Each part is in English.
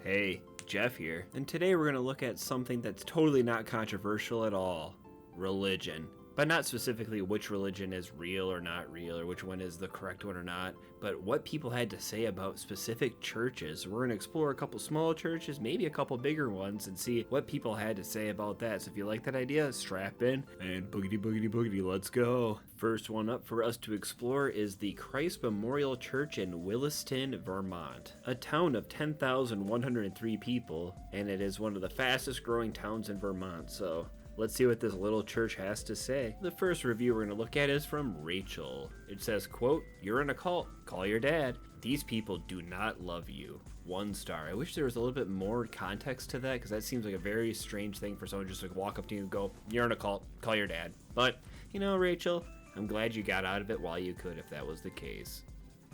Hey, Jeff here, and today we're going to look at something that's totally not controversial at all. Religion. But not specifically which religion is real or not real, or which one is the correct one or not, but what people had to say about specific churches. We're going to explore a couple small churches, maybe a couple bigger ones, and see what people had to say about that. So if you like that idea, strap in, and boogity boogity boogity, let's go. First one up for us to explore is the Christ Memorial Church in Williston, Vermont, a town of 10,103 people, and it is one of the fastest growing towns in Vermont, so let's see what this little church has to say. The first review we're going to look at is from Rachel. It says, quote, "You're in a cult. Call your dad. These people do not love you." 1 star. I wish there was a little bit more context to that, because that seems like a very strange thing for someone just to walk up to you and go, "You're in a cult. Call your dad." But, you know, Rachel, I'm glad you got out of it while you could if that was the case.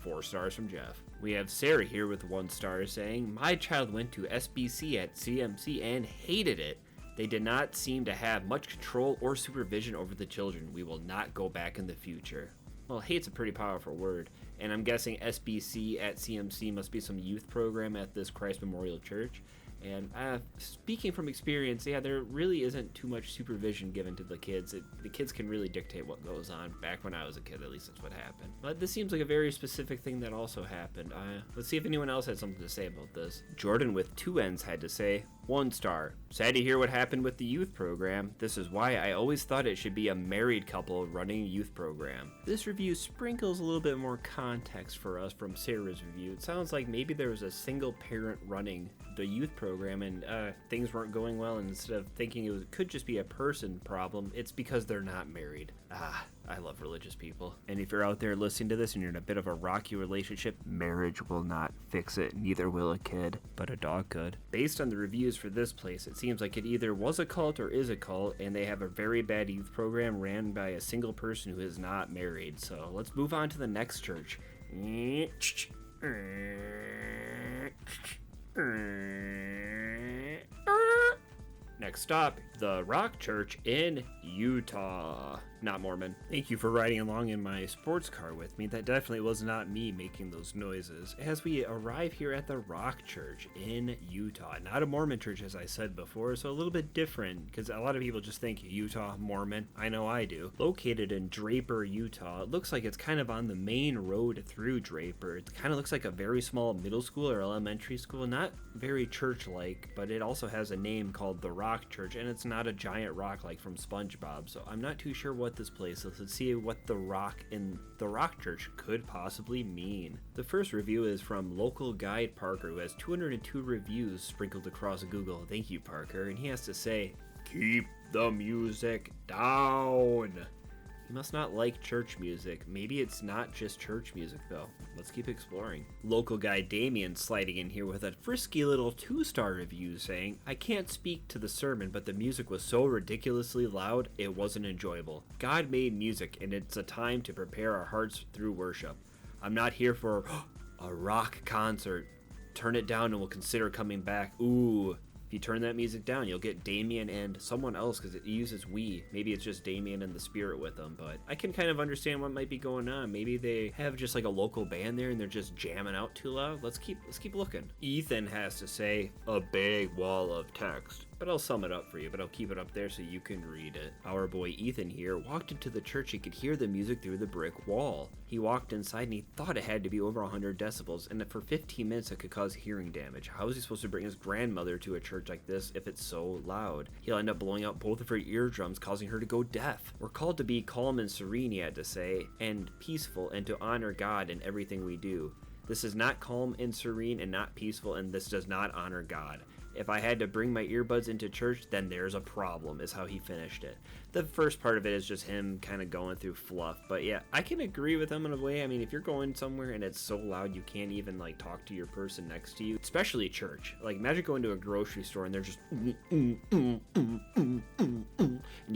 4 stars from Jeff. We have Sarah here with 1 star saying, "My child went to SBC at CMC and hated it. They did not seem to have much control or supervision over the children. We will not go back in the future." Well, hate's a pretty powerful word, and I'm guessing SBC at CMC must be some youth program at this Christ Memorial Church. And speaking from experience, yeah, there really isn't too much supervision given to the kids. The kids can really dictate what goes on. Back when I was a kid, at least that's what happened. But this seems like a very specific thing that also happened. Let's see if anyone else had something to say about this. Jordan with 2 N's had to say, 1 star. "Sad to hear what happened with the youth program. This is why I always thought it should be a married couple running a youth program." This review sprinkles a little bit more context for us from Sarah's review. It sounds like maybe there was a single parent running the youth program and things weren't going well, and instead of thinking it could just be a person problem, it's because they're not married. I love religious people. And if you're out there listening to this and you're in a bit of a rocky relationship, marriage will not fix it, neither will a kid, but a dog could. Based on the reviews for this place, it seems like it either was a cult or is a cult, and they have a very bad youth program ran by a single person who is not married. So let's move on to the next church. Next stop, the Rock Church in Utah. Not Mormon. Thank you for riding along in my sports car with me. That definitely was not me making those noises. As we arrive here at the Rock Church in Utah. Not a Mormon church, as I said before, so a little bit different, because a lot of people just think Utah, Mormon. I know I do. Located in Draper, Utah. It looks like it's kind of on the main road through Draper. It kind of looks like a very small middle school or elementary school. Not very church-like, but it also has a name called the Rock Church, and it's not a giant rock like from SpongeBob, so I'm not too sure what this place is. Let's see what the rock in the Rock Church could possibly mean. The first review is from local guide Parker, who has 202 reviews sprinkled across Google. Thank you, Parker. And he has to say, "Keep the music down." You must not like church music. Maybe it's not just church music, though. Let's keep exploring. Local guy Damien sliding in here with a frisky little 2-star review saying, "I can't speak to the sermon, but the music was so ridiculously loud, it wasn't enjoyable. God made music, and it's a time to prepare our hearts through worship. I'm not here for a rock concert. Turn it down and we'll consider coming back." Ooh. If you turn that music down, you'll get Damien and someone else, because it uses we. Maybe it's just Damien and the spirit with them, but I can kind of understand what might be going on. Maybe they have just like a local band there and they're just jamming out too loud. Let's keep looking. Ethan has to say, "A big wall of text." But I'll sum it up for you, but I'll keep it up there so you can read it. Our boy Ethan here walked into the church and could hear the music through the brick wall. He walked inside and he thought it had to be over 100 decibels, and that for 15 minutes it could cause hearing damage. How is he supposed to bring his grandmother to a church like this if it's so loud? He'll end up blowing out both of her eardrums, causing her to go deaf. We're called to be calm and serene, he had to say, and peaceful, and to honor God in everything we do. This is not calm and serene and not peaceful, and this does not honor God. If I had to bring my earbuds into church, then there's a problem, is how he finished it. The first part of it is just him kind of going through fluff, but yeah, I can agree with him in a way. I mean, if you're going somewhere and it's so loud you can't even like talk to your person next to you, especially church. Like imagine going to a grocery store and they're just and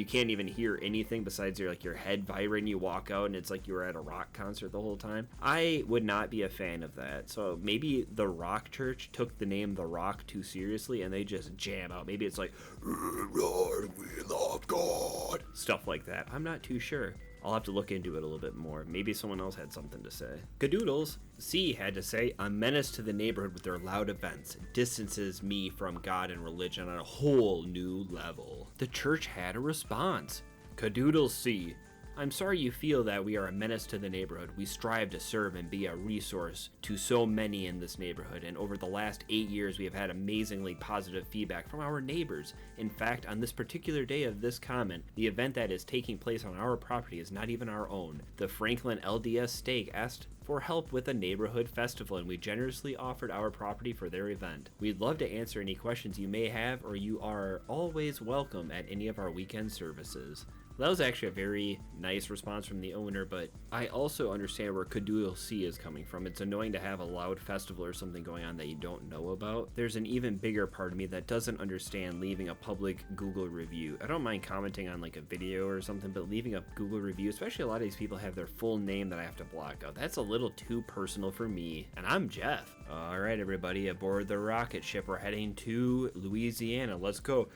you can't even hear anything besides your head vibrating. You walk out and it's like you were at a rock concert the whole time. I would not be a fan of that. So maybe the Rock Church took the name The Rock too seriously and they just jam out. Maybe it's like, "We love God," stuff like that. I'm not too sure. I'll have to look into it a little bit more. Maybe someone else had something to say. Cadoodles. C had to say, a menace to the neighborhood with their loud events distances me from God and religion on a whole new level. The church had a response. Cadoodles C. I'm sorry you feel that we are a menace to the neighborhood. We strive to serve and be a resource to so many in this neighborhood, and over the last 8 years we have had amazingly positive feedback from our neighbors. In fact, on this particular day of this comment, the event that is taking place on our property is not even our own. The Franklin LDS Stake asked for help with a neighborhood festival, and we generously offered our property for their event. We'd love to answer any questions you may have, or you are always welcome at any of our weekend services. That was actually a very nice response from the owner, but I also understand where Cadoodle C is coming from. It's annoying to have a loud festival or something going on that you don't know about. There's an even bigger part of me that doesn't understand leaving a public Google review. I don't mind commenting on like a video or something, but leaving a Google review, especially a lot of these people have their full name that I have to block out. That's a little too personal for me, and I'm Jeff. All right, everybody, aboard the rocket ship. We're heading to Louisiana. Let's go.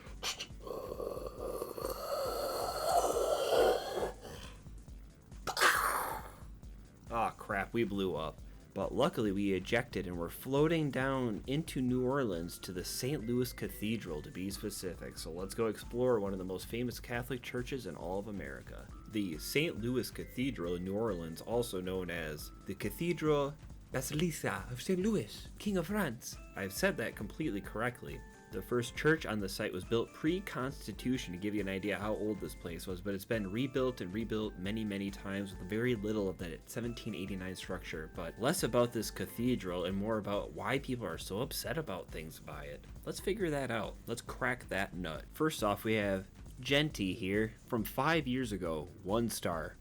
Ah, crap, we blew up. But luckily we ejected and we're floating down into New Orleans to the St. Louis Cathedral, to be specific. So let's go explore one of the most famous Catholic churches in all of America. The St. Louis Cathedral in New Orleans, also known as the Cathedral Basilica of St. Louis, King of France. I've said that completely correctly. The first church on the site was built pre-Constitution, to give you an idea how old this place was, but it's been rebuilt and rebuilt many, many times with very little of that 1789 structure. But less about this cathedral and more about why people are so upset about things by it. Let's figure that out. Let's crack that nut. First off, we have Genty here from 5 years ago, 1 star.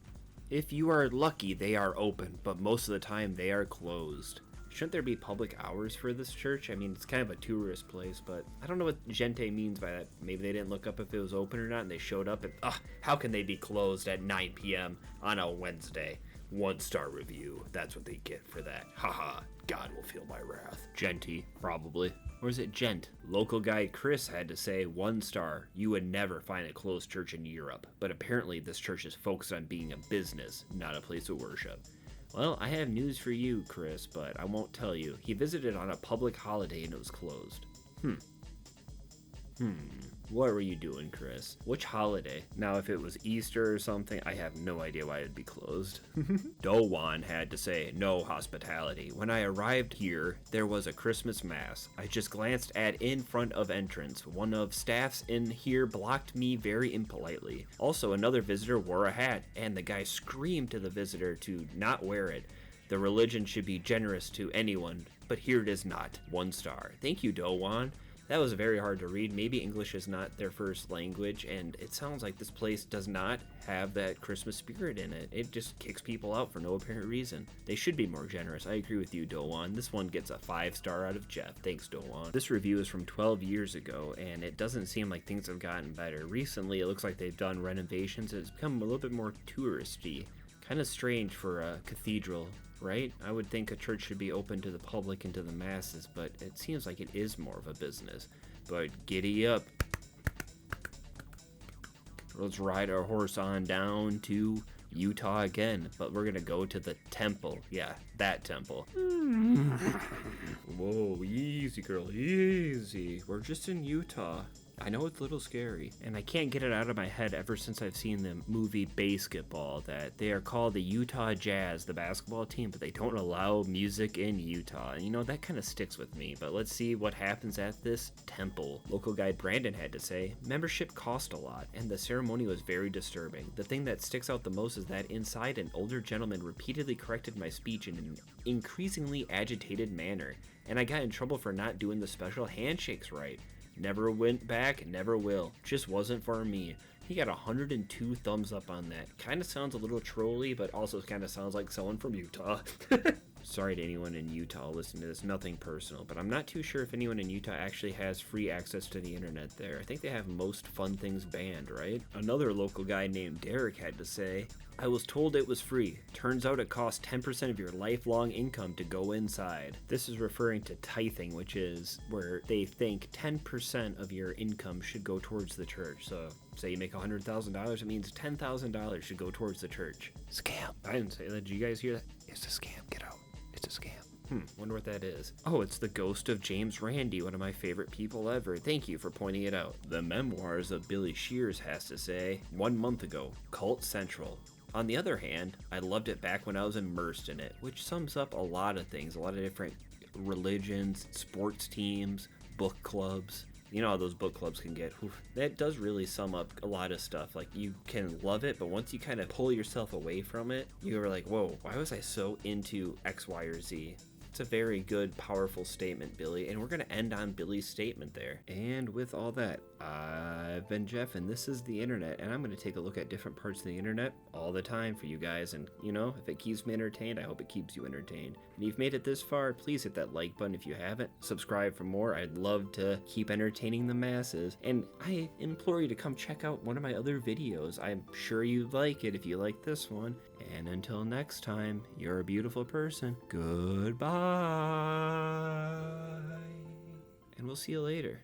If you are lucky, they are open, but most of the time they are closed. Shouldn't there be public hours for this church? I mean, it's kind of a tourist place, but I don't know what gente means by that. Maybe they didn't look up if it was open or not, and they showed up and, how can they be closed at 9 p.m. on a Wednesday? 1 star review. That's what they get for that. Haha, God will feel my wrath. Genty, probably. Or is it Gent? Local guide Chris had to say 1 star. You would never find a closed church in Europe, but apparently this church is focused on being a business, not a place of worship. Well, I have news for you, Chris, but I won't tell you. He visited on a public holiday and it was closed. What were you doing, Chris? Which holiday? Now, if it was Easter or something, I have no idea why it'd be closed. Dowan had to say, no hospitality. When I arrived here, there was a Christmas mass. I just glanced at in front of entrance. One of staffs in here blocked me very impolitely. Also, another visitor wore a hat, and the guy screamed to the visitor to not wear it. The religion should be generous to anyone, but here it is not. 1 star. Thank you, Dowan. That was very hard to read. Maybe English is not their first language, and it sounds like this place does not have that Christmas spirit in it. It just kicks people out for no apparent reason. They should be more generous. I agree with you, Dowan. This one gets a 5 star out of Jeff. Thanks, Dowan. This review is from 12 years ago, and it doesn't seem like things have gotten better. Recently, it looks like they've done renovations. It's become a little bit more touristy. Kind of strange for a cathedral, right? I would think a church should be open to the public and to the masses, but it seems like it is more of a business. But giddy up. Let's ride our horse on down to Utah again, but we're gonna go to the temple. Yeah, that temple. Whoa, easy girl, easy. We're just in Utah. I know it's a little scary, and I can't get it out of my head ever since I've seen the movie Basketball that they are called the Utah Jazz, the basketball team, but they don't allow music in Utah. And you know, that kind of sticks with me, but let's see what happens at this temple. Local guy Brandon had to say, membership cost a lot, and the ceremony was very disturbing. The thing that sticks out the most is that inside, an older gentleman repeatedly corrected my speech in an increasingly agitated manner, and I got in trouble for not doing the special handshakes right. Never went back, never will. Just wasn't for me. He got 102 thumbs up on that. Kind of sounds a little trolly, but also kind of sounds like someone from Utah. Sorry to anyone in Utah listening to this, nothing personal, but I'm not too sure if anyone in Utah actually has free access to the internet there. I think they have most fun things banned, right? Another local guy named Derek had to say, I was told it was free. Turns out it costs 10% of your lifelong income to go inside. This is referring to tithing, which is where they think 10% of your income should go towards the church. So say you make $100,000, it means $10,000 should go towards the church. Scam. I didn't say that. Did you guys hear that? It's a scam. Get out. It's a scam. Wonder what that is. Oh, it's the ghost of James Randi, one of my favorite people ever. Thank you for pointing it out. The Memoirs of Billy Shears has to say, 1 month ago, Cult Central. On the other hand, I loved it back when I was immersed in it, which sums up a lot of things, a lot of different religions, sports teams, book clubs. You know how those book clubs can get. That does really sum up a lot of stuff. Like, you can love it, but once you kind of pull yourself away from it, you're like, whoa, why was I so into X, Y, or Z? It's a very good, powerful statement, Billy, and we're going to end on Billy's statement there. And with all that, I've been Jeff, and this is the internet, and I'm going to take a look at different parts of the internet all the time for you guys, and, you know, if it keeps me entertained, I hope it keeps you entertained. And if you've made it this far, please hit that like button if you haven't. Subscribe for more. I'd love to keep entertaining the masses, and I implore you to come check out one of my other videos. I'm sure you'd like it if you like this one. And until next time, you're a beautiful person. Goodbye. And we'll see you later.